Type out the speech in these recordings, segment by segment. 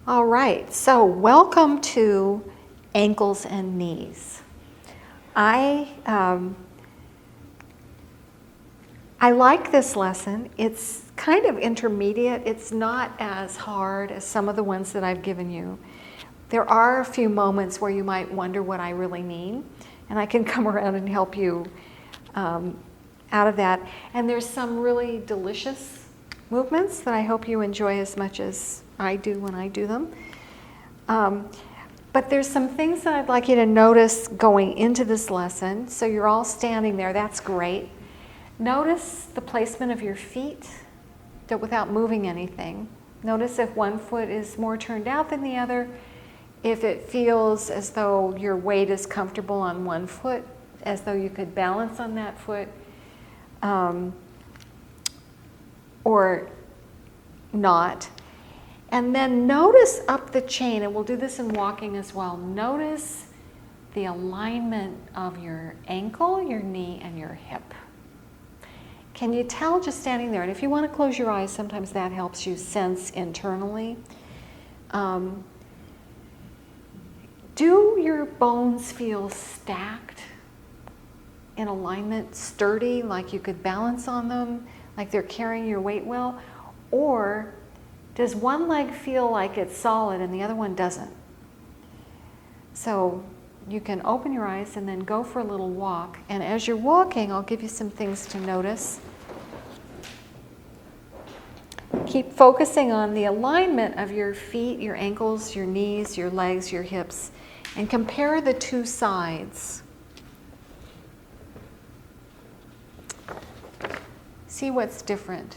All right, so welcome to ankles and knees. I like this lesson. It's kind of intermediate. It's not as hard as some of the ones that I've given you. There are a few moments where you might wonder what I really mean, and I can come around and help you out of that. And there's some really delicious movements that I hope you enjoy as much as I do when I do them. But there's some things that I'd like you to notice going into this lesson. So you're all standing there, that's great. Notice the placement of your feet without moving anything. Notice if one foot is more turned out than the other, if it feels as though your weight is comfortable on one foot, as though you could balance on that foot, or not. And then notice up the chain, and we'll do this in walking as well. Notice the alignment of your ankle, your knee, and your hip. Can you tell just standing there? And if you want to close your eyes, sometimes that helps you sense internally. Do your bones feel stacked in alignment, sturdy, like you could balance on them, like they're carrying your weight well? Or does one leg feel like it's solid and the other one doesn't? So you can open your eyes and then go for a little walk. And as you're walking, I'll give you some things to notice. Keep focusing on the alignment of your feet, your ankles, your knees, your legs, your hips, and compare the two sides. See what's different.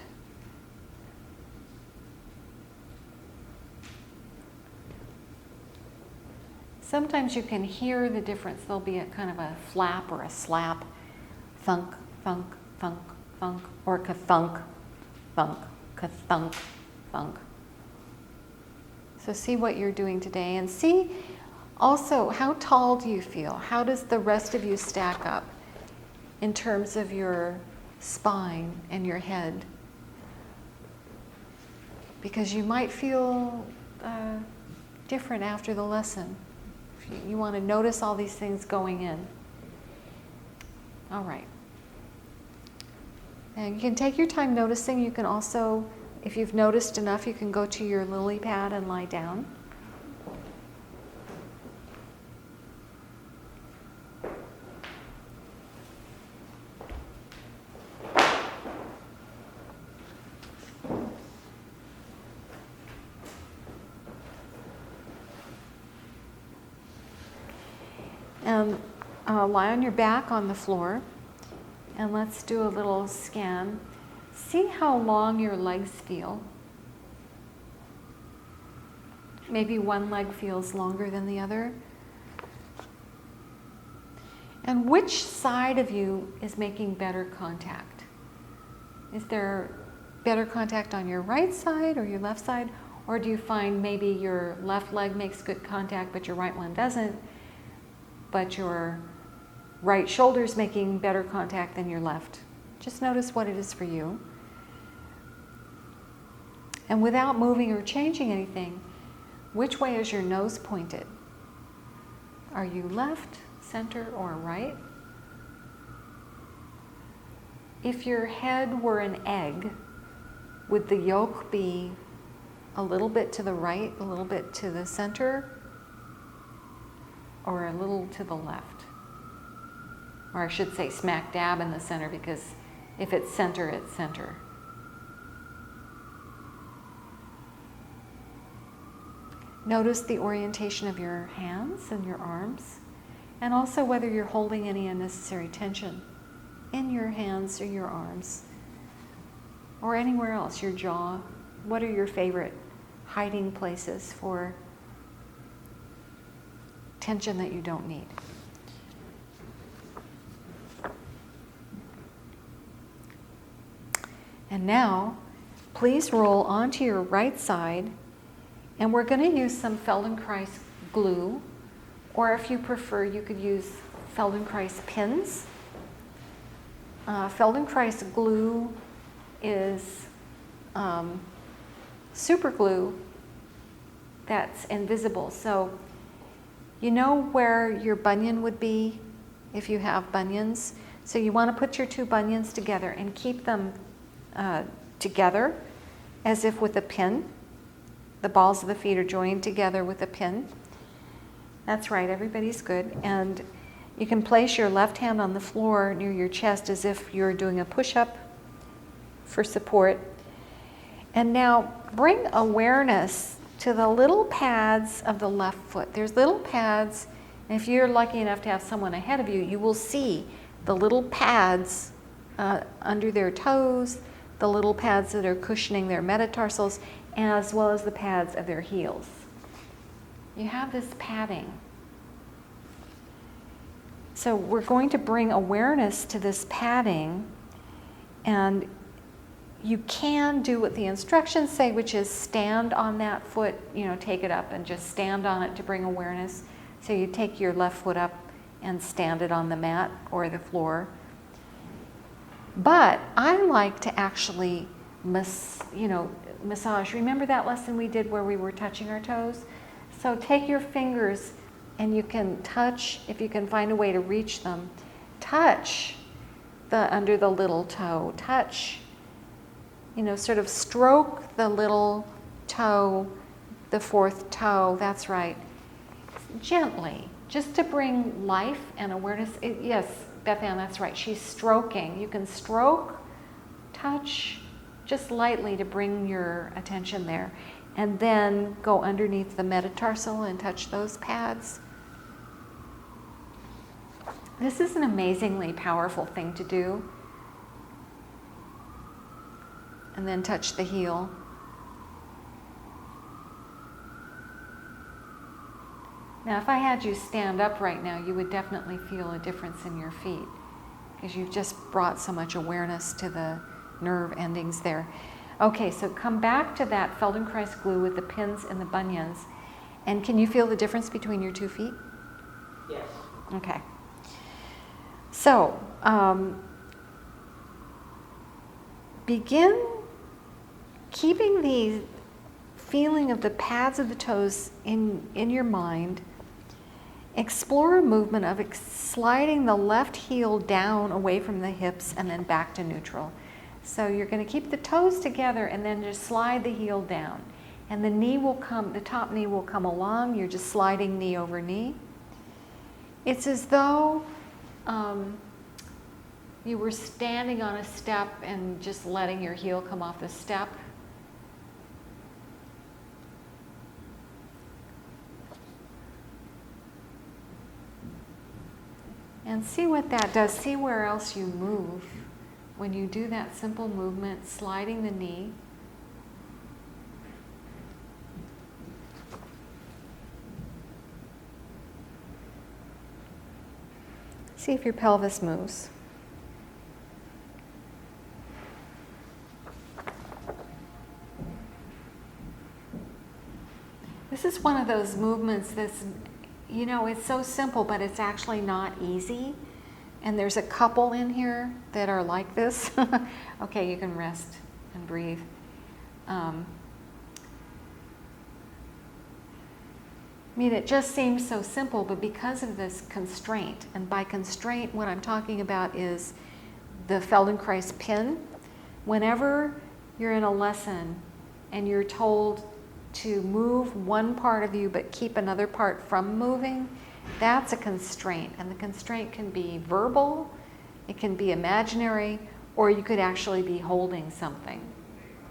Sometimes you can hear the difference. There'll be a kind of a flap or a slap, thunk, thunk, thunk, thunk, or ka-thunk, thunk, ka-thunk, thunk. So see what you're doing today, and see also how tall do you feel? How does the rest of you stack up in terms of your spine and your head? Because you might feel different after the lesson. You want to notice all these things going in. All right. And you can take your time noticing. You can also, if you've noticed enough, you can go to your lily pad and lie down. And lie on your back on the floor, and let's do a little scan. See how long your legs feel. Maybe one leg feels longer than the other. And which side of you is making better contact? Is there better contact on your right side or your left side? Or do you find maybe your left leg makes good contact but your right one doesn't? But your right shoulder's making better contact than your left. Just notice what it is for you. And without moving or changing anything, which way is your nose pointed? Are you left, center, or right? If your head were an egg, would the yolk be a little bit to the right, a little bit to the center, or a little to the left? Or I should say smack dab in the center, because if it's center, it's center. Notice the orientation of your hands and your arms, and also whether you're holding any unnecessary tension in your hands or your arms, or anywhere else, your jaw. What are your favorite hiding places for tension that you don't need? And now, please roll onto your right side, and we're going to use some Feldenkrais glue, or if you prefer, you could use Feldenkrais pins. Feldenkrais glue is super glue that's invisible. So you know where your bunion would be if you have bunions? So you want to put your two bunions together and keep them together as if with a pin. The balls of the feet are joined together with a pin. That's right, everybody's good. And you can place your left hand on the floor near your chest as if you're doing a push-up for support. And now bring awareness to the little pads of the left foot. There's little pads, and if you're lucky enough to have someone ahead of you, you will see the little pads under their toes, the little pads that are cushioning their metatarsals, as well as the pads of their heels. You have this padding. So we're going to bring awareness to this padding, and you can do what the instructions say, which is stand on that foot, take it up and just stand on it to bring awareness. So you take your left foot up and stand it on the mat or the floor. But I like to actually massage. Remember that lesson we did where we were touching our toes? So take your fingers and you can touch, if you can find a way to reach them, touch under the little toe, touch, sort of stroke the little toe, the fourth toe, that's right, gently, just to bring life and awareness. Yes, Beth Ann, that's right, she's stroking. You can stroke, touch, just lightly to bring your attention there. And then go underneath the metatarsal and touch those pads. This is an amazingly powerful thing to do. And then touch the heel. Now, if I had you stand up right now, you would definitely feel a difference in your feet because you've just brought so much awareness to the nerve endings there. Okay, so come back to that Feldenkrais glue with the pins and the bunions. And can you feel the difference between your 2 feet? Yes. Okay. So, begin keeping the feeling of the pads of the toes in your mind. Explore a movement of sliding the left heel down away from the hips and then back to neutral. So you're going to keep the toes together and then just slide the heel down. And the knee will come, the top knee will come along. You're just sliding knee over knee. It's as though you were standing on a step and just letting your heel come off the step. And see what that does. See where else you move. When you do that simple movement, sliding the knee. See if your pelvis moves. This is one of those movements that's, it's so simple, but it's actually not easy. And there's a couple in here that are like this. Okay, you can rest and breathe. It just seems so simple, but because of this constraint, and by constraint, what I'm talking about is the Feldenkrais pin. Whenever you're in a lesson and you're told to move one part of you but keep another part from moving, that's a constraint. And the constraint can be verbal, it can be imaginary, or you could actually be holding something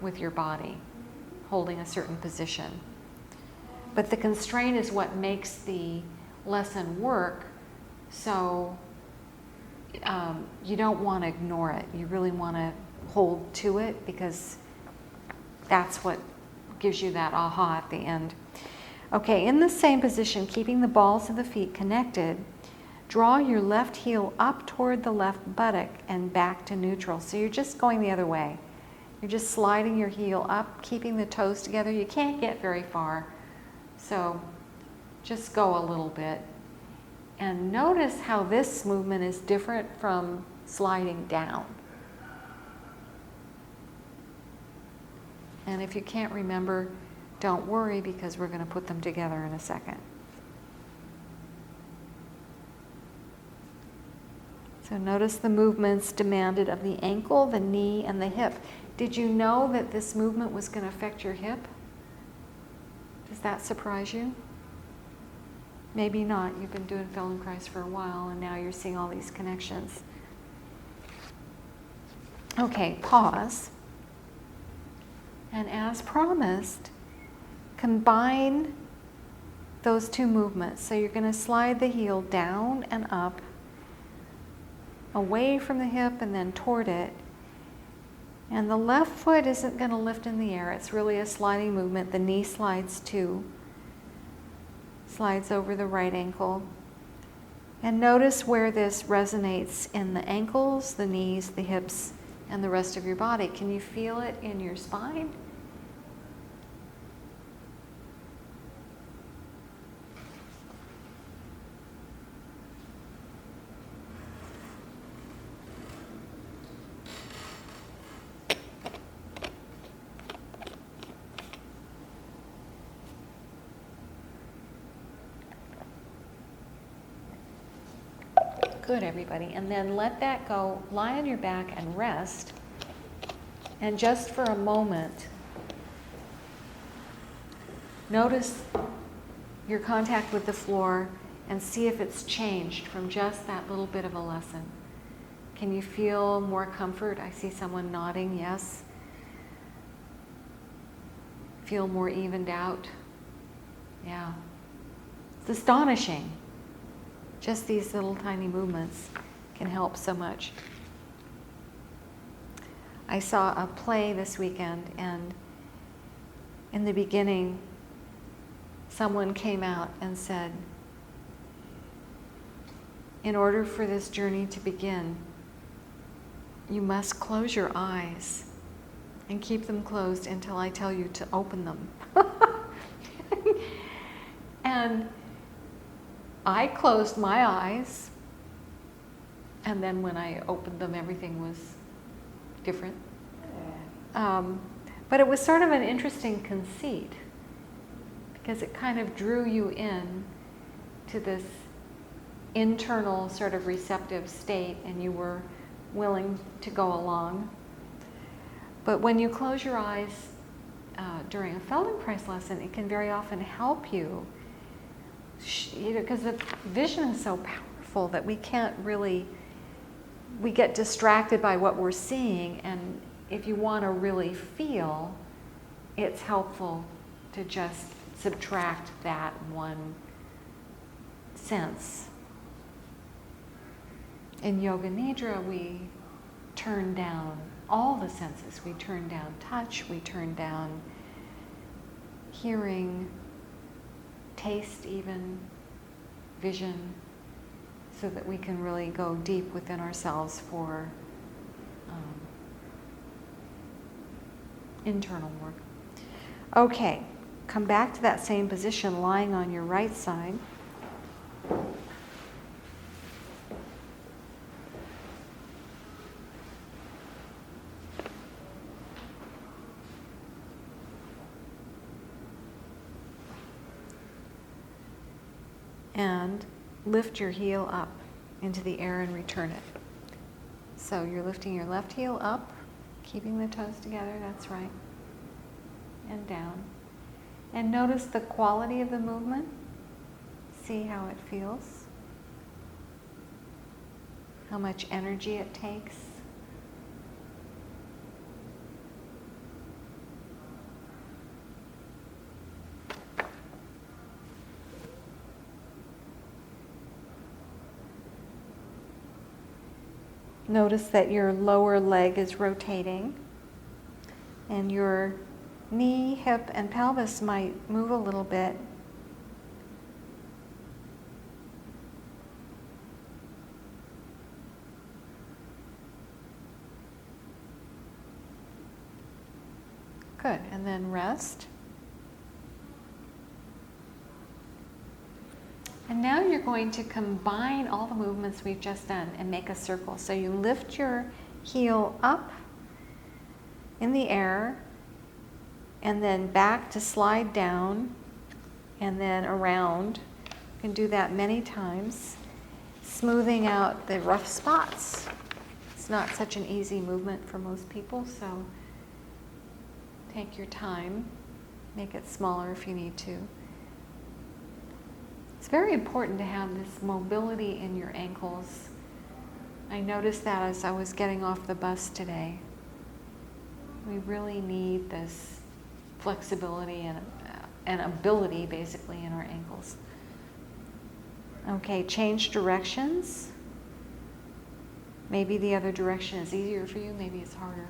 with your body, holding a certain position. But the constraint is what makes the lesson work, so you don't want to ignore it. You really want to hold to it because that's what gives you that aha at the end. Okay, in the same position, keeping the balls of the feet connected, draw your left heel up toward the left buttock and back to neutral. So you're just going the other way. You're just sliding your heel up, keeping the toes together. You can't get very far, so just go a little bit. And notice how this movement is different from sliding down. And if you can't remember, Don't worry, because we're going to put them together in a second. So notice the movements demanded of the ankle, the knee, and the hip. Did you know that this movement was going to affect your hip? Does that surprise you? Maybe not. You've been doing Feldenkrais for a while, and now you're seeing all these connections. Okay, pause. And as promised, combine those two movements. So you're going to slide the heel down and up, away from the hip and then toward it. And the left foot isn't going to lift in the air. It's really a sliding movement. The knee slides too. Slides over the right ankle. And notice where this resonates in the ankles, the knees, the hips, and the rest of your body. Can you feel it in your spine? Good, everybody. And then let that go. Lie on your back and rest. And just for a moment, notice your contact with the floor and see if it's changed from just that little bit of a lesson. Can you feel more comfort? I see someone nodding, yes. Feel more evened out? Yeah. It's astonishing. Just these little tiny movements can help so much. I saw a play this weekend, and in the beginning, someone came out and said, in order for this journey to begin, you must close your eyes and keep them closed until I tell you to open them. And I closed my eyes, and then when I opened them, everything was different. But it was sort of an interesting conceit, because it kind of drew you in to this internal sort of receptive state, and you were willing to go along. But when you close your eyes during a Feldenkrais lesson, it can very often help you, because the vision is so powerful that we can't really, we get distracted by what we're seeing, and if you want to really feel, it's helpful to just subtract that one sense. In Yoga Nidra, we turn down all the senses. We turn down touch, we turn down hearing, taste even, vision, so that we can really go deep within ourselves for internal work. Okay, come back to that same position, lying on your right side. And lift your heel up into the air and return it. So you're lifting your left heel up, keeping the toes together, that's right, and down. And notice the quality of the movement. See how it feels, how much energy it takes. Notice that your lower leg is rotating, and your knee, hip, and pelvis might move a little bit. Good, and then rest. And now you're going to combine all the movements we've just done and make a circle. So you lift your heel up in the air, and then back to slide down, and then around. You can do that many times, smoothing out the rough spots. It's not such an easy movement for most people, so take your time. Make it smaller if you need to. It's very important to have this mobility in your ankles. I noticed that as I was getting off the bus today. We really need this flexibility and ability, basically, in our ankles. Okay, change directions. Maybe the other direction is easier for you, maybe it's harder.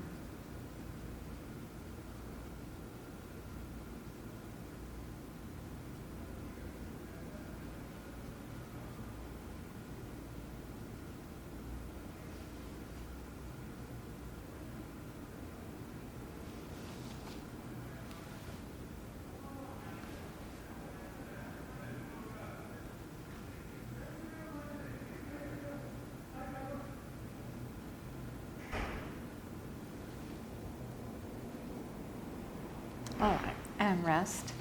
All right, and rest.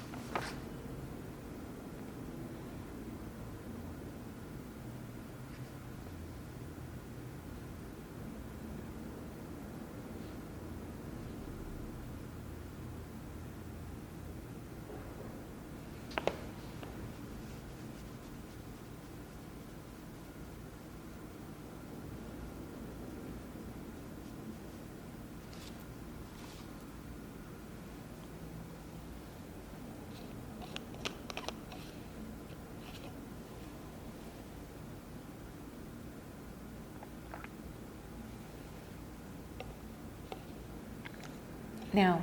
Now,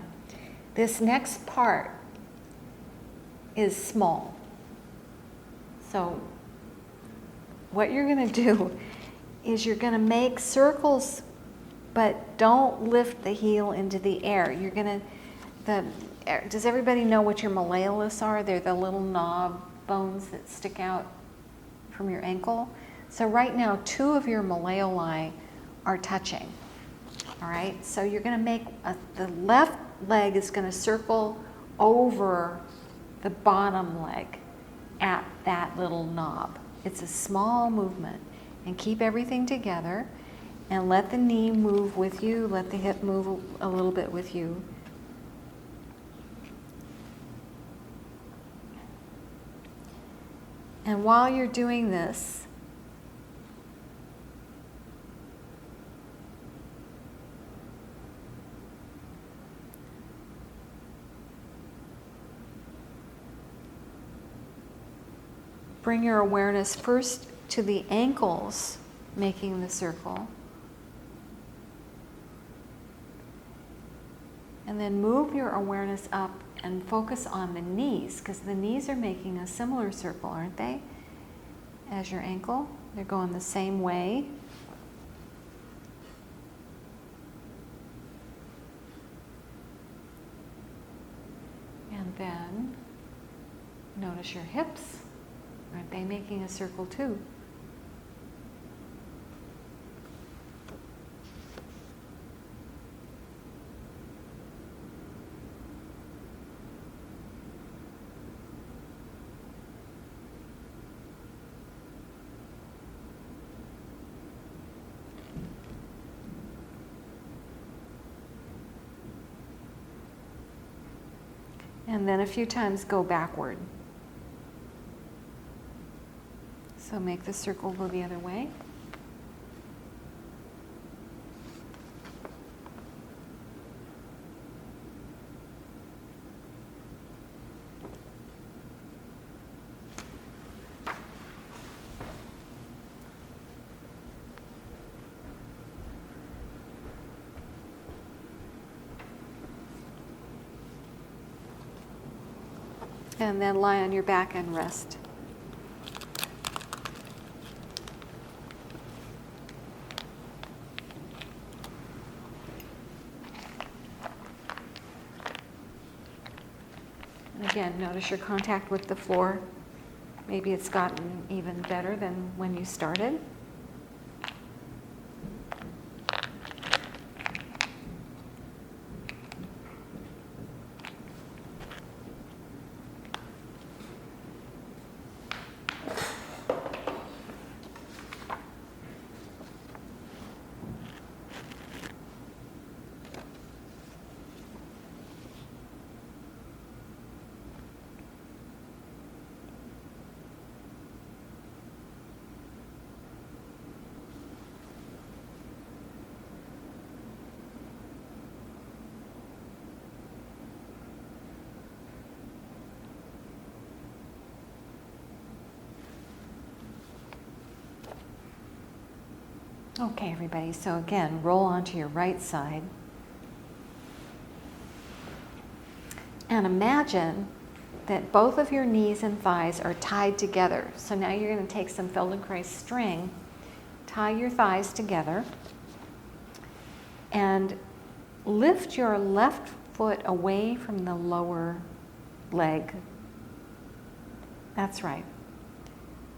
this next part is small. So what you're going to do is you're going to make circles, but don't lift the heel into the air. You're going to, does everybody know what your malleolus are? They're the little knob bones that stick out from your ankle. So right now, 2 of your malleoli are touching. All right, so you're going to make, the left leg is going to circle over the bottom leg at that little knob. It's a small movement, and keep everything together and let the knee move with you, let the hip move a little bit with you. And while you're doing this, bring your awareness first to the ankles, making the circle. And then move your awareness up and focus on the knees, because the knees are making a similar circle, aren't they? As your ankle. They're going the same way. And then notice your hips. Aren't they making a circle too? And then a few times go backward. So make the circle go the other way. And then lie on your back and rest. And again, notice your contact with the floor. Maybe it's gotten even better than when you started. Okay, everybody, so again, roll onto your right side. And imagine that both of your knees and thighs are tied together. So now you're going to take some Feldenkrais string, tie your thighs together, and lift your left foot away from the lower leg. That's right.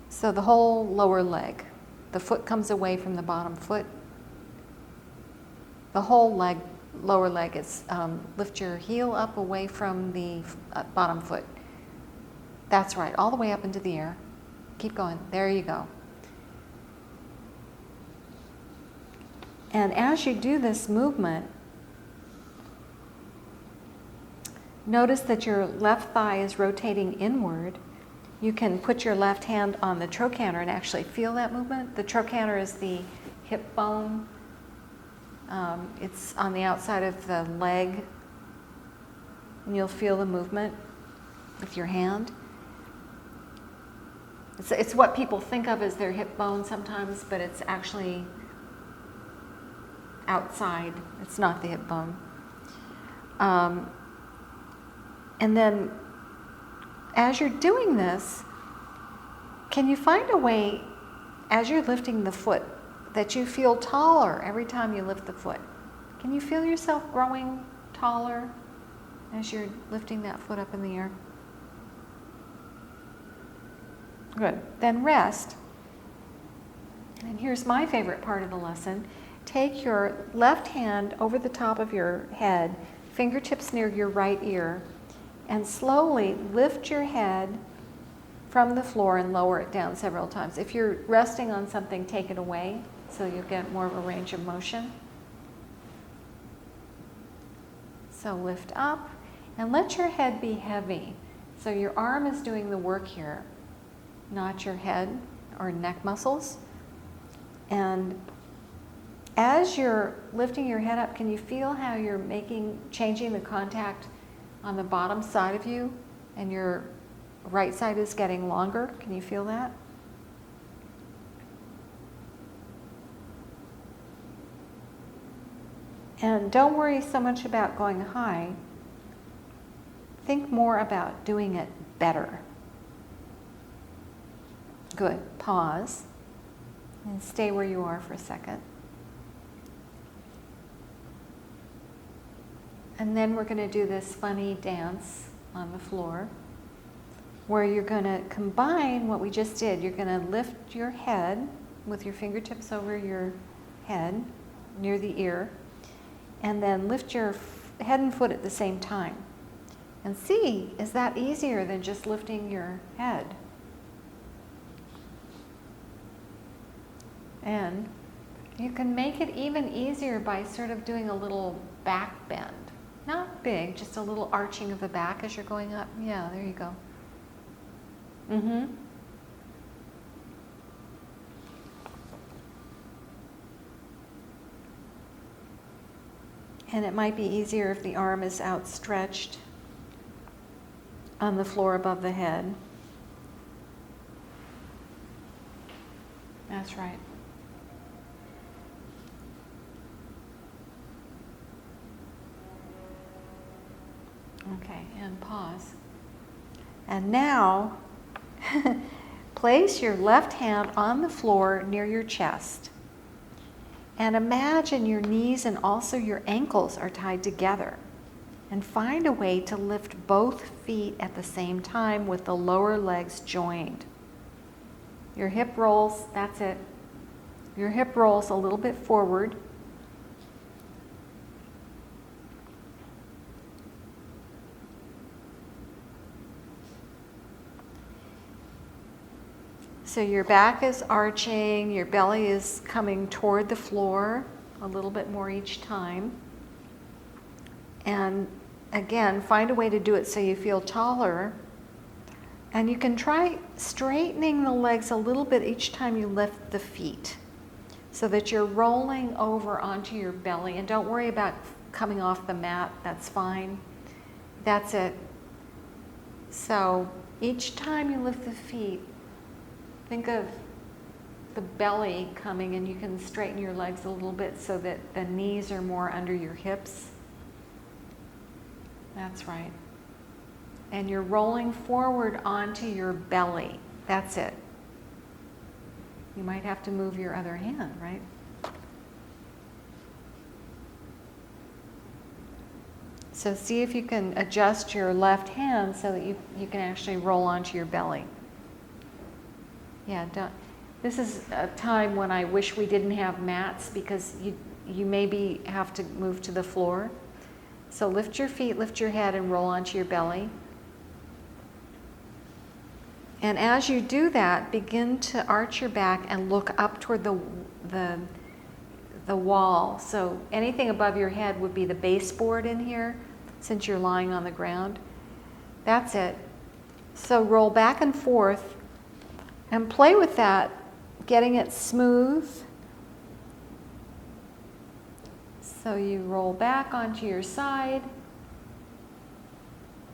So the whole lower leg. The foot comes away from the bottom foot. The whole leg, lower leg is, lift your heel up away from the bottom foot. That's right, all the way up into the air. Keep going, there you go. And as you do this movement, notice that your left thigh is rotating inward. You can put your left hand on the trochanter and actually feel that movement. The trochanter is the hip bone. It's on the outside of the leg. And you'll feel the movement with your hand. It's what people think of as their hip bone sometimes, but it's actually outside. It's not the hip bone. And then as you're doing this, can you find a way, as you're lifting the foot, that you feel taller every time you lift the foot? Can you feel yourself growing taller as you're lifting that foot up in the air? Good. Then rest. And here's my favorite part of the lesson. Take your left hand over the top of your head, fingertips near your right ear, and slowly lift your head from the floor and lower it down several times. If you're resting on something, take it away so you'll get more of a range of motion. So lift up and let your head be heavy. So your arm is doing the work here, not your head or neck muscles. And as you're lifting your head up, can you feel how you're changing the contact on the bottom side of you, and your right side is getting longer? Can you feel that? And don't worry so much about going high. Think more about doing it better. Good. Pause and stay where you are for a second. And then we're going to do this funny dance on the floor where you're going to combine what we just did. You're going to lift your head with your fingertips over your head near the ear, and then lift your head and foot at the same time. And see, is that easier than just lifting your head? And you can make it even easier by sort of doing a little back bend. Not big, just a little arching of the back as you're going up. Yeah, there you go. Mm-hmm. And it might be easier if the arm is outstretched on the floor above the head. That's right. Okay, and pause. And now, place your left hand on the floor near your chest. And imagine your knees and also your ankles are tied together. And find a way to lift both feet at the same time with the lower legs joined. Your hip rolls, that's it. Your hip rolls a little bit forward. So your back is arching, your belly is coming toward the floor a little bit more each time. And again, find a way to do it so you feel taller. And you can try straightening the legs a little bit each time you lift the feet so that you're rolling over onto your belly. And don't worry about coming off the mat, that's fine. That's it. So each time you lift the feet, think of the belly coming, and you can straighten your legs a little bit so that the knees are more under your hips. That's right. And you're rolling forward onto your belly. That's it. You might have to move your other hand, right? So see if you can adjust your left hand so that you can actually roll onto your belly. Yeah, this is a time when I wish we didn't have mats, because you maybe have to move to the floor. So lift your feet, lift your head, and roll onto your belly. And as you do that, begin to arch your back and look up toward the wall. So anything above your head would be the baseboard in here, since you're lying on the ground. That's it. So roll back and forth and play with that, getting it smooth. So you roll back onto your side,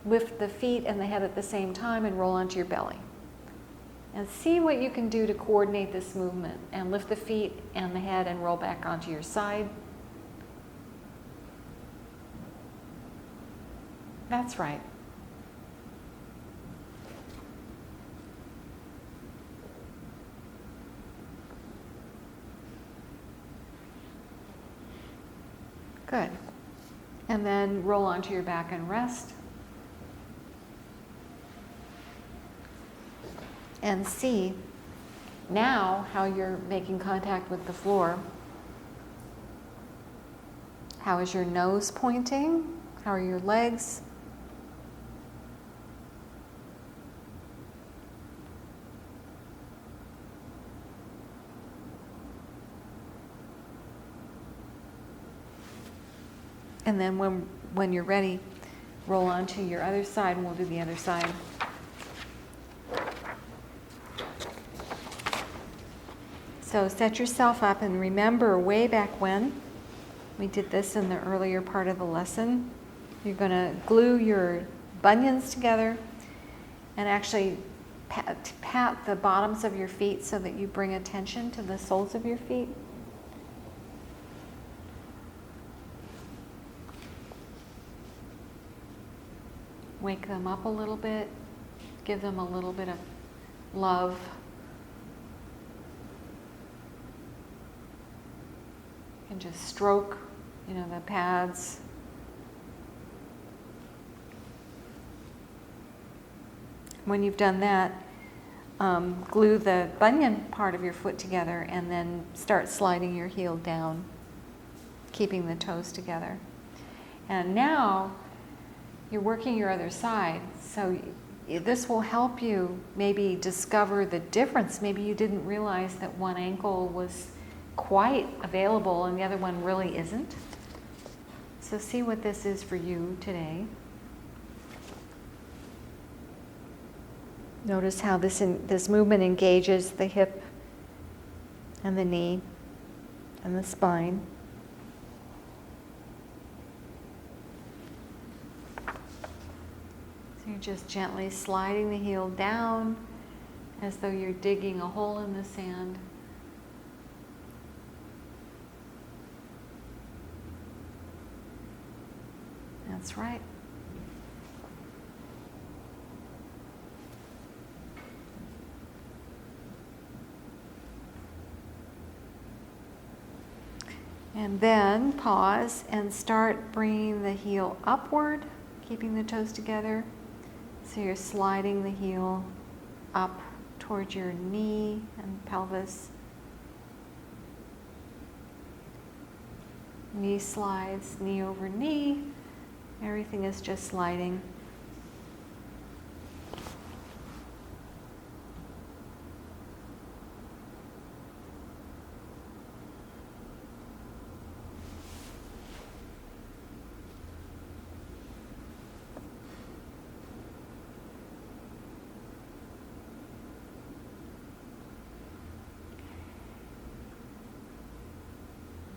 lift the feet and the head at the same time, and roll onto your belly. And see what you can do to coordinate this movement, and lift the feet and the head and roll back onto your side. That's right. Good. And then roll onto your back and rest. And see now how you're making contact with the floor. How is your nose pointing? How are your legs? And then when you're ready, roll onto your other side, and we'll do the other side. So set yourself up, and remember way back when we did this in the earlier part of the lesson. You're going to glue your bunions together and actually pat the bottoms of your feet so that you bring attention to the soles of your feet. Wake them up a little bit, give them a little bit of love. You can just stroke, the pads. When you've done that, glue the bunion part of your foot together, and then start sliding your heel down, keeping the toes together. And now you're working your other side, so this will help you maybe discover the difference. Maybe you didn't realize that one ankle was quite available and the other one really isn't. So see what this is for you today. Notice how this movement engages the hip and the knee and the spine. So you're just gently sliding the heel down as though you're digging a hole in the sand. That's right. And then pause and start bringing the heel upward, keeping the toes together. So you're sliding the heel up towards your knee and pelvis. Knee slides, knee over knee. Everything is just sliding.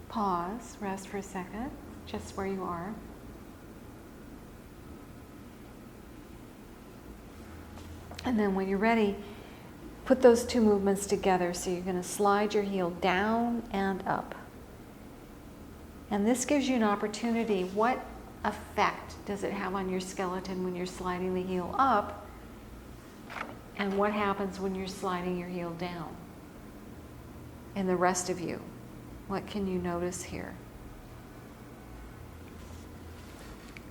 Pause, rest for a second, just where you are. And then when you're ready, put those two movements together. So you're going to slide your heel down and up. And this gives you an opportunity. What effect does it have on your skeleton when you're sliding the heel up? And what happens when you're sliding your heel down? And the rest of you, what can you notice here?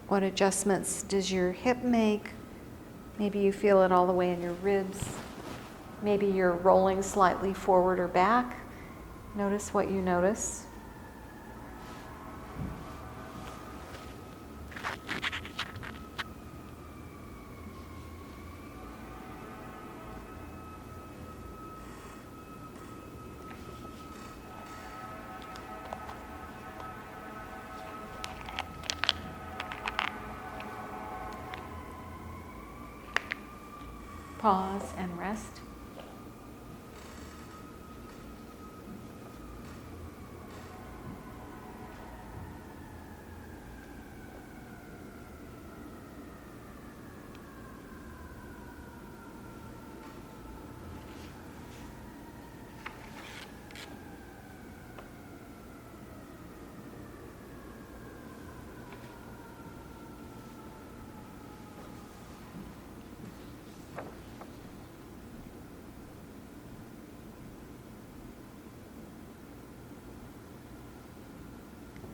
What adjustments does your hip make? Maybe you feel it all the way in your ribs. Maybe you're rolling slightly forward or back. Notice what you notice. Pause and rest.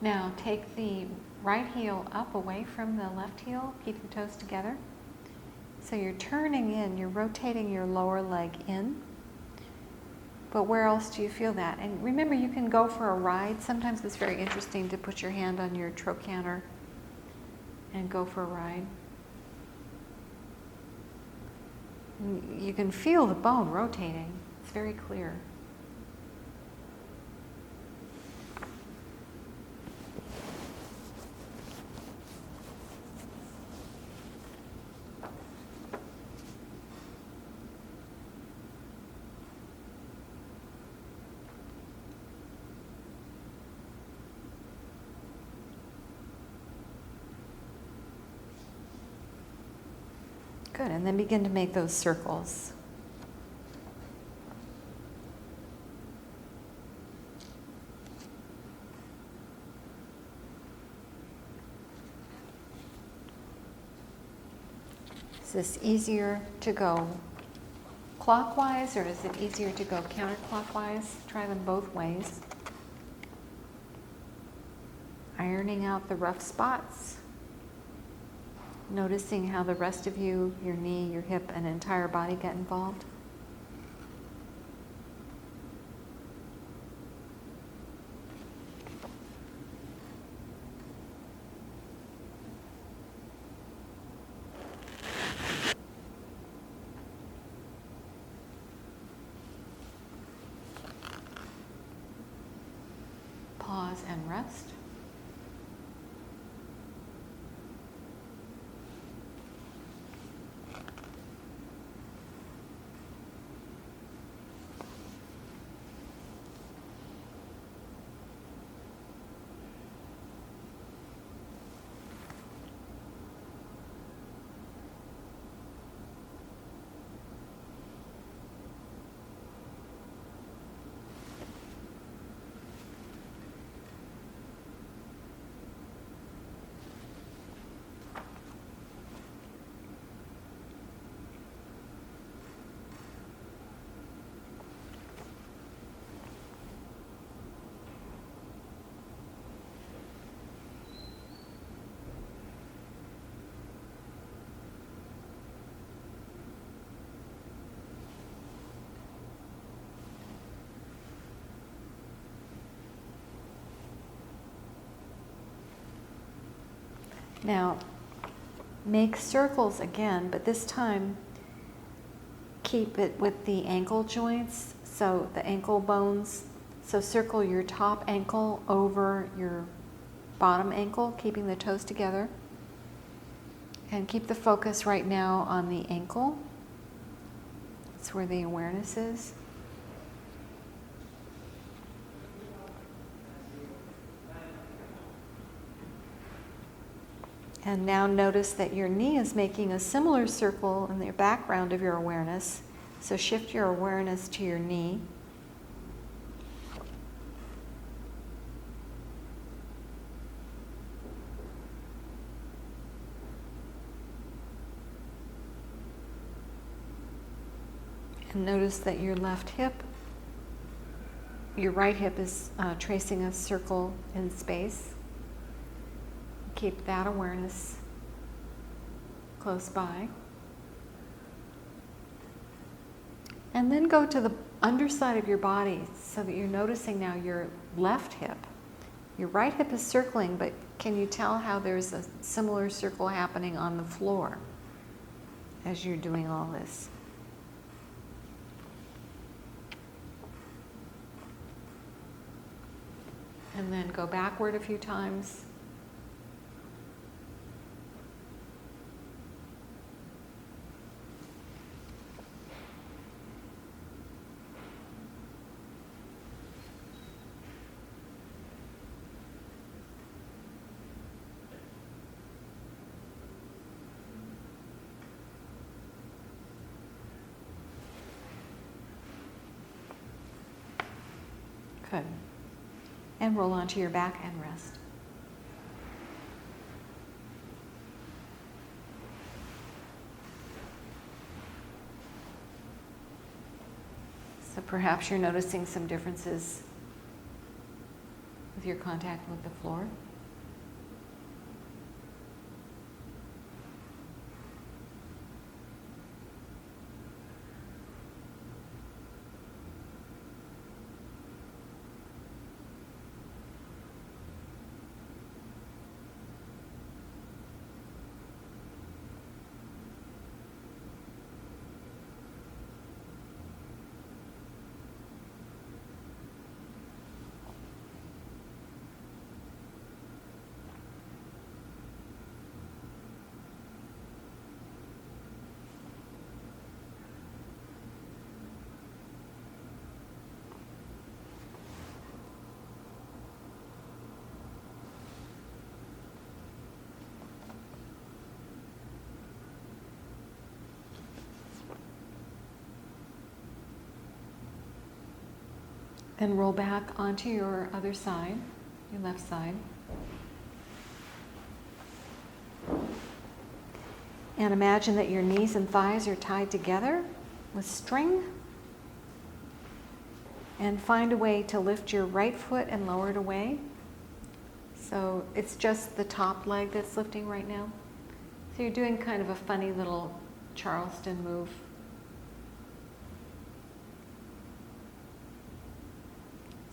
Now take the right heel up away from the left heel, keep the toes together. So you're turning in, you're rotating your lower leg in. But where else do you feel that? And remember, you can go for a ride. Sometimes it's very interesting to put your hand on your trochanter and go for a ride. You can feel the bone rotating. It's very clear. Good, and then begin to make those circles. Is this easier to go clockwise, or is it easier to go counterclockwise? Try them both ways. Ironing out the rough spots. Noticing how the rest of you, your knee, your hip, and entire body get involved. Pause and rest. Now, make circles again, but this time keep it with the ankle joints, so the ankle bones. So circle your top ankle over your bottom ankle, keeping the toes together. And keep the focus right now on the ankle. That's where the awareness is. And now notice that your knee is making a similar circle in the background of your awareness. So shift your awareness to your knee. And notice that your left hip, your right hip is tracing a circle in space. Keep that awareness close by. And then go to the underside of your body so that you're noticing now your left hip. Your right hip is circling, but can you tell how there's a similar circle happening on the floor as you're doing all this? And then go backward a few times. Good. And roll onto your back and rest. So perhaps you're noticing some differences with your contact with the floor. Then roll back onto your other side, your left side. And imagine that your knees and thighs are tied together with string. And find a way to lift your right foot and lower it away. So it's just the top leg that's lifting right now. So you're doing kind of a funny little Charleston move.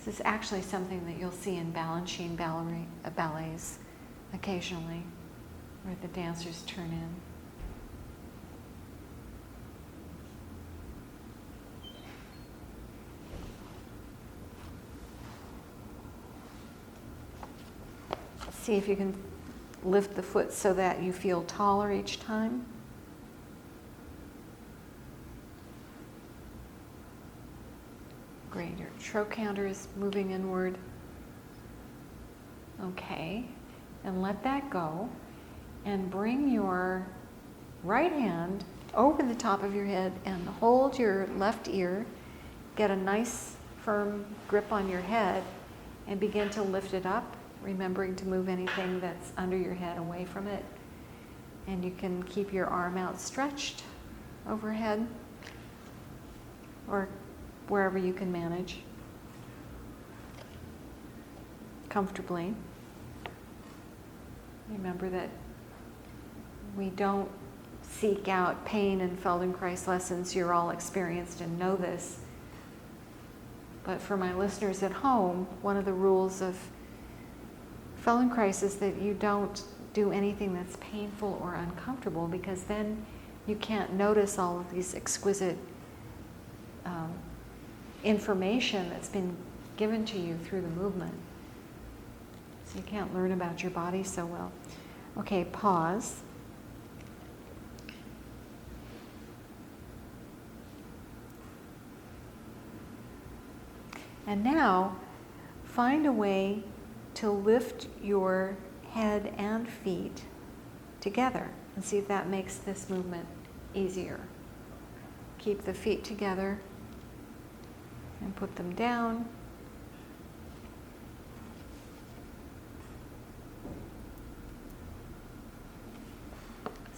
This is actually something that you'll see in Balanchine ballets occasionally, where the dancers turn in. See if you can lift the foot so that you feel taller each time. Great, your trochanter is moving inward. Okay, and let that go. And bring your right hand over the top of your head and hold your left ear. Get a nice firm grip on your head and begin to lift it up, remembering to move anything that's under your head away from it. And you can keep your arm outstretched overhead or wherever you can manage comfortably. Remember that we don't seek out pain in Feldenkrais lessons. You're all experienced and know this. But for my listeners at home, one of the rules of Feldenkrais is that you don't do anything that's painful or uncomfortable, because then you can't notice all of these exquisite information that's been given to you through the movement. So you can't learn about your body so well. Okay, pause. And now, find a way to lift your head and feet together and see if that makes this movement easier. Keep the feet together and put them down.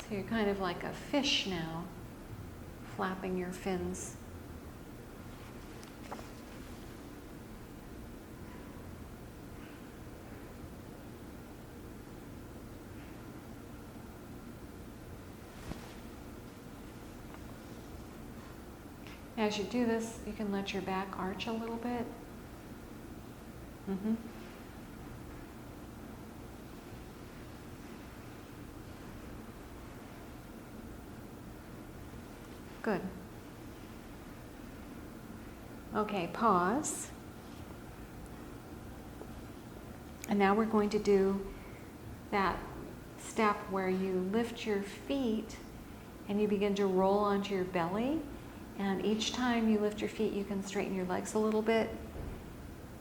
So you're kind of like a fish now, flapping your fins. As you do this, you can let your back arch a little bit. Good. Okay, pause. And now we're going to do that step where you lift your feet and you begin to roll onto your belly. And each time you lift your feet, you can straighten your legs a little bit.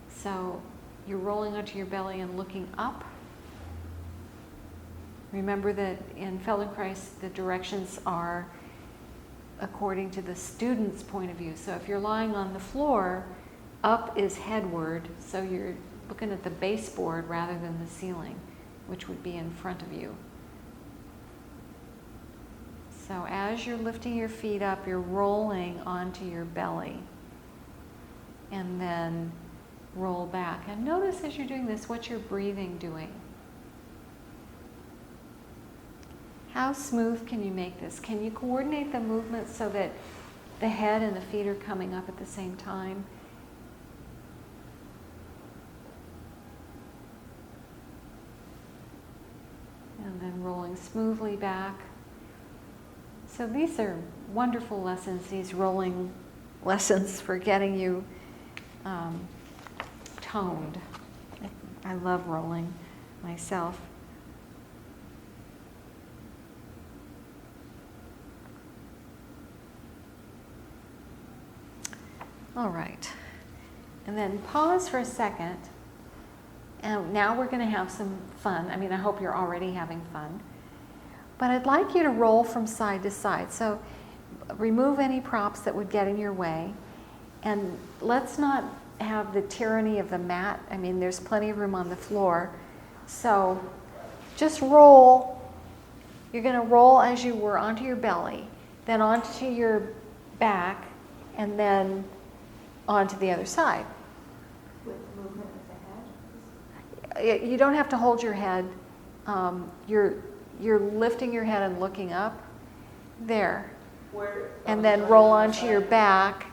So you're rolling onto your belly and looking up. Remember that in Feldenkrais, the directions are according to the student's point of view. So if you're lying on the floor, up is headward. So you're looking at the baseboard rather than the ceiling, which would be in front of you. So as you're lifting your feet up, you're rolling onto your belly. And then roll back. And notice as you're doing this, what's your breathing doing? How smooth can you make this? Can you coordinate the movement so that the head and the feet are coming up at the same time? And then rolling smoothly back. So these are wonderful lessons, these rolling lessons for getting you toned. I love rolling myself. All right. And then pause for a second. And now we're going to have some fun. I mean, I hope you're already having fun. But I'd like you to roll from side to side. So remove any props that would get in your way. And let's not have the tyranny of the mat. I mean, there's plenty of room on the floor. So just roll. You're going to roll as you were onto your belly, then onto your back, and then onto the other side. With movement of the head? You don't have to hold your head. You're lifting your head and looking up. There. And then roll onto your back.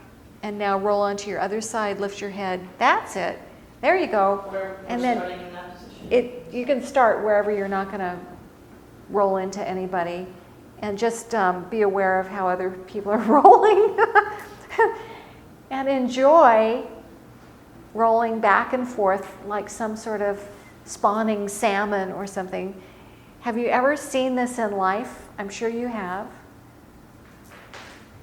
And now roll onto your other side, lift your head. That's it. There you go. And then you can start wherever you're not going to roll into anybody. And just be aware of how other people are rolling. And enjoy rolling back and forth like some sort of spawning salmon or something. Have you ever seen this in life? I'm sure you have.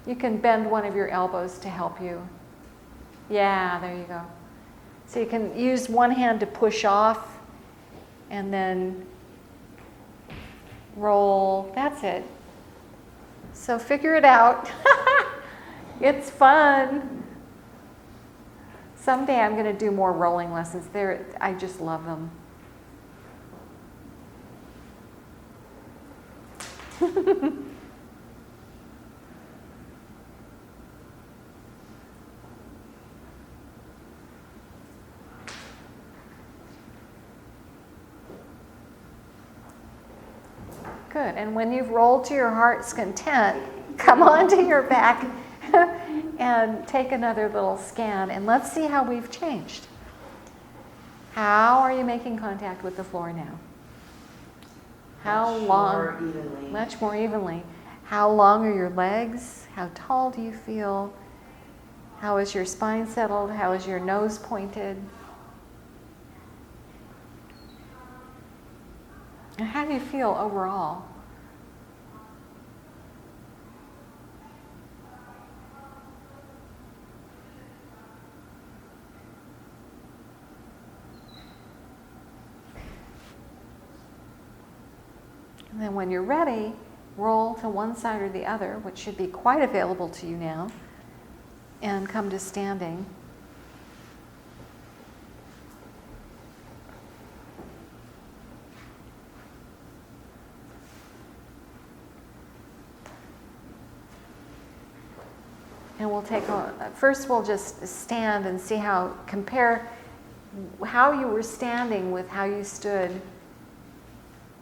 You can bend one of your elbows to help you. Yeah, there you go. So you can use one hand to push off and then roll. That's it. So figure it out. It's fun. Someday I'm going to do more rolling lessons. I just love them. Good. And when you've rolled to your heart's content, come onto your back and take another little scan. And let's see how we've changed. How are you making contact with the floor now? How long? Much more evenly. How long are your legs? How tall do you feel? How is your spine settled? How is your nose pointed? And how do you feel overall? And then when you're ready, roll to one side or the other, which should be quite available to you now, and come to standing. And we'll first we'll just stand and see compare how you were standing with how you stood.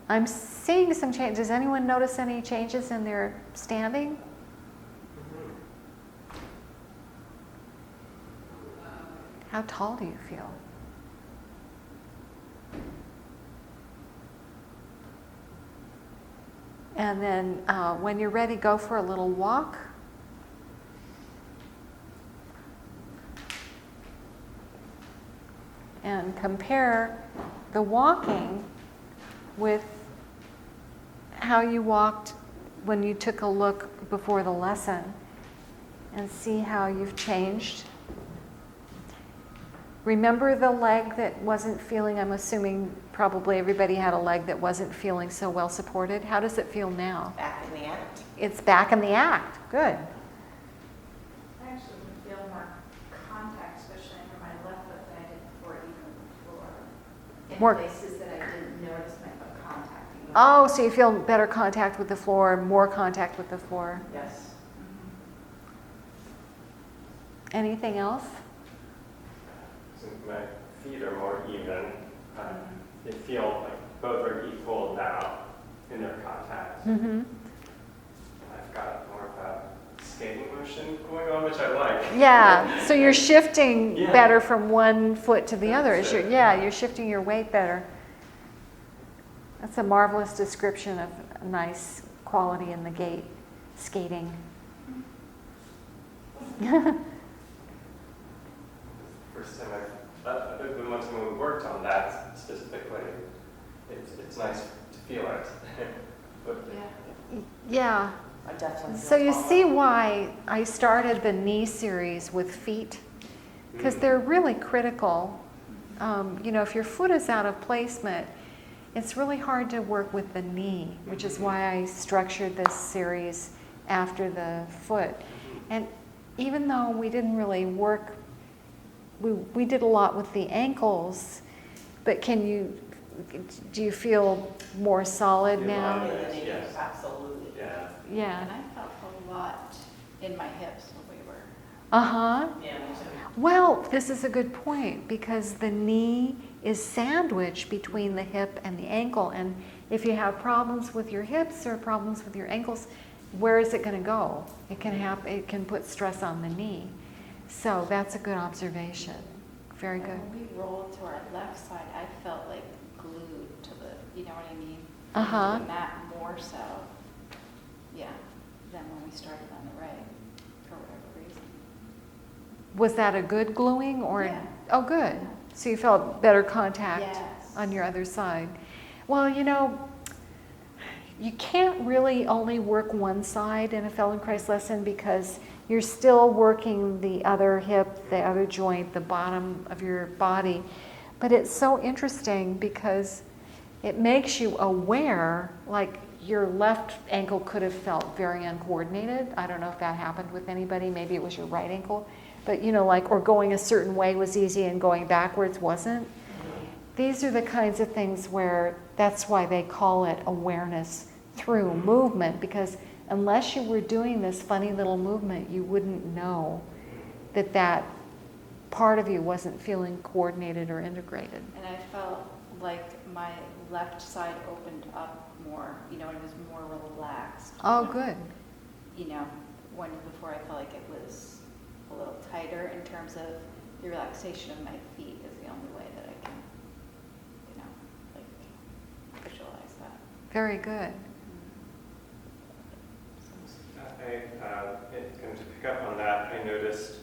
I'm seeing some changes. Does anyone notice any changes in their standing? How tall do you feel? And then when you're ready, go for a little walk. And compare the walking with how you walked when you took a look before the lesson, and see how you've changed. Remember the leg that wasn't feeling, I'm assuming probably everybody had a leg that wasn't feeling so well supported. How does it feel now? Back in the act. It's back in the act. Good. I actually feel more contact, especially under my left foot than I did before, even the floor. In More- places that I didn't notice my foot contacting. Oh, so you feel better contact with the floor, more contact with the floor. Yes. Anything else? So my feet are more even. They feel like both are equal now in their contact. Mm-hmm. I've got more of a skating motion going on, which I like. Yeah, so you're shifting Yeah. better from one foot to the other. That's it. You're shifting your weight better. That's a marvelous description of a nice quality in the gait, skating. First time other than once when we worked on that specifically, it's nice to feel it. But Yeah, I definitely feel so you taller. see why I started the knee series with feet, because they're really critical. If your foot is out of placement, it's really hard to work with the knee, which is why I structured this series after the foot. And even though we didn't really work, we did a lot with the ankles, but do you feel more solid Yeah. now? In the knee, Yes. absolutely. yeah. Yeah. And I felt a lot in my hips when we were. Uh-huh. Yeah, me too. Well, this is a good point, because the knee is sandwiched between the hip and the ankle. And if you have problems with your hips or problems with your ankles, where is it going to go? It can put stress on the knee. So that's a good observation. Very good. And when we rolled to our left side, I felt like glued to you know what I mean? Uh-huh. To the mat more so, yeah, than when we started on the right, for whatever reason. Was that a good gluing or? Yeah. Oh, good. Yeah. So you felt better contact Yes. on your other side. Well, you can't really only work one side in a Feldenkrais lesson, because you're still working the other hip, the other joint, the bottom of your body. But it's so interesting because it makes you aware, like your left ankle could have felt very uncoordinated. I don't know if that happened with anybody. Maybe it was your right ankle. But or going a certain way was easy and going backwards wasn't. These are the kinds of things where that's why they call it awareness through movement, because unless you were doing this funny little movement, you wouldn't know that part of you wasn't feeling coordinated or integrated. And I felt like my left side opened up more, and it was more relaxed. Oh, good. When before I felt like it was a little tighter in terms of the relaxation of my feet is the only way that I can, visualize that. Very good. To pick up on that, I noticed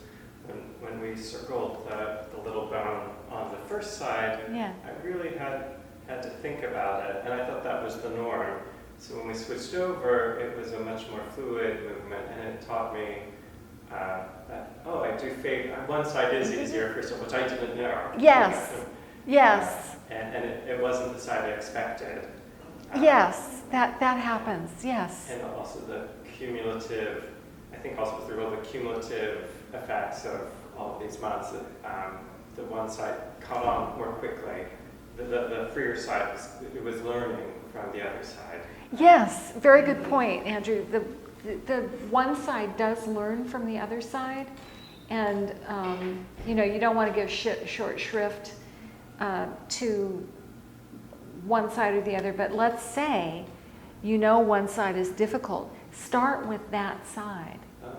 when we circled the little bone on the first side, Yeah. I really had to think about it, and I thought that was the norm. So when we switched over, it was a much more fluid movement, and it taught me that, I do favor, one side is easier, first of all, which I didn't know. Yes. Yes. And it wasn't the side I expected. Yes, that happens, yes. And also the cumulative, I think also through all the cumulative effects of all of these months, the one side caught on more quickly. The freer side, it was learning from the other side. Yes, very good point, Andrew. The one side does learn from the other side, and you know, you don't want to give short shrift to one side or the other, but let's say you know one side is difficult. Start with that side. Oh,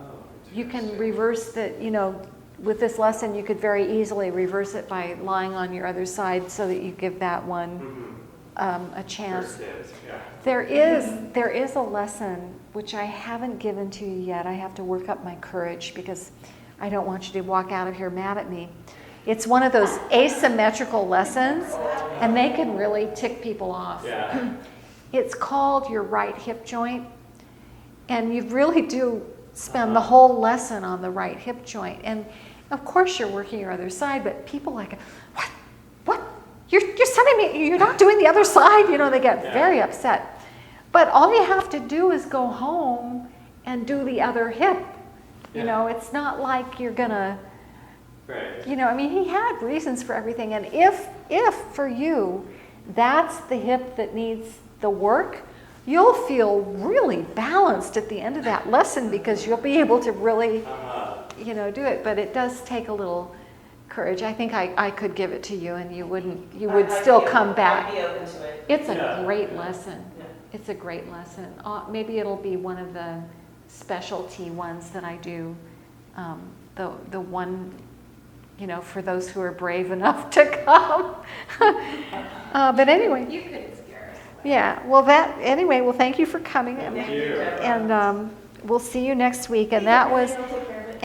You can interesting. reverse the, you know, with this lesson you could very easily reverse it by lying on your other side so that you give that one a chance. First is, yeah. There is a lesson which I haven't given to you yet. I have to work up my courage because I don't want you to walk out of here mad at me. It's one of those asymmetrical lessons, and they can really tick people off. Yeah. It's called your right hip joint, and you really do spend the whole lesson on the right hip joint. And of course you're working your other side, but people like, what? You're sending me, you're not doing the other side? You know, they get very upset. But all you have to do is go home and do the other hip. You know, it's not like you're gonna, Right. you know, I mean, he had reasons for everything. And if for you, that's the hip that needs the work, you'll feel really balanced at the end of that lesson because you'll be able to really, you know, do it. But it does take a little courage. I think I could give it to you and you would still come back. I'd be open to it. It's a Yeah. great lesson. Yeah. It's a great lesson. Maybe it'll be one of the specialty ones that I do. The one, you know, for those who are brave enough to come. But anyway. You could scare us away. Yeah, well well, thank you for coming, Thank you. and we'll see you next week, and that was Take care.